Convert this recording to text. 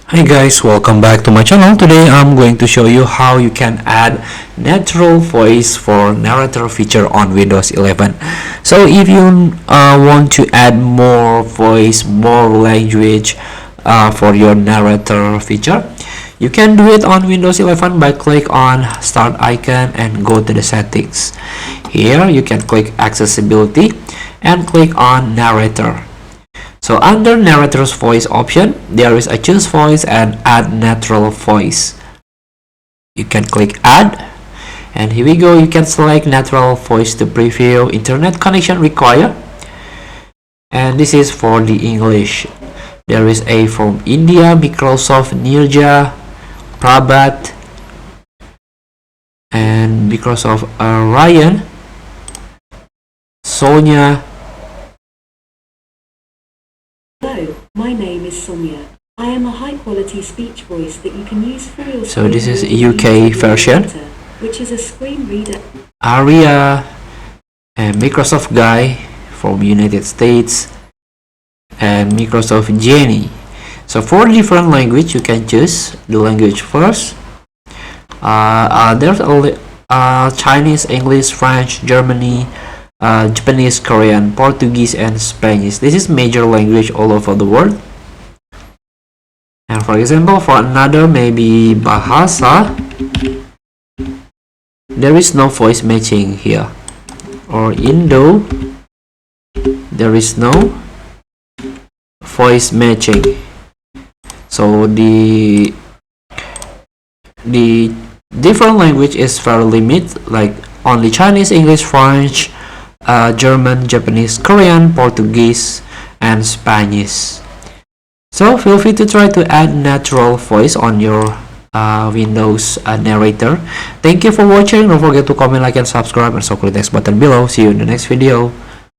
Hi guys, welcome back to my channel. Today I'm going to show you how you can add natural voice for Narator feature on Windows 11. So if you want to add more voice, more language for your Narator feature, you can do it on Windows 11 by click on start icon and go to the settings. Here you can click accessibility and click on Narator. So under Narator's voice option, there is a choose voice and add natural voice. You can click add, and here we go. You can select natural voice to preview. Internet connection required, and this is for the English. There is a from India, Microsoft, Nirja, Prabhat, and Microsoft Ryan, Sonia. Hello, my name is Sonia. I am a high-quality speech voice that you can use for your So this is UK version. Which is a screen reader. Aria and Microsoft Guy from United States and Microsoft Jenny. So for different language, you can choose the language first. There's Chinese, English, French, Germany, Japanese, Korean, Portuguese, and Spanish. This is major language all over the world. And for example, for another maybe Bahasa, there is no voice matching here. Or Indo, there is no voice matching. So the different language is very limited, like only Chinese, English, French, German, Japanese, Korean, Portuguese, and Spanish. So feel free to try to add natural voice on your Windows Narator. Thank you for watching. Don't forget to comment, like, and subscribe, and so click the next button below. See you in the next video.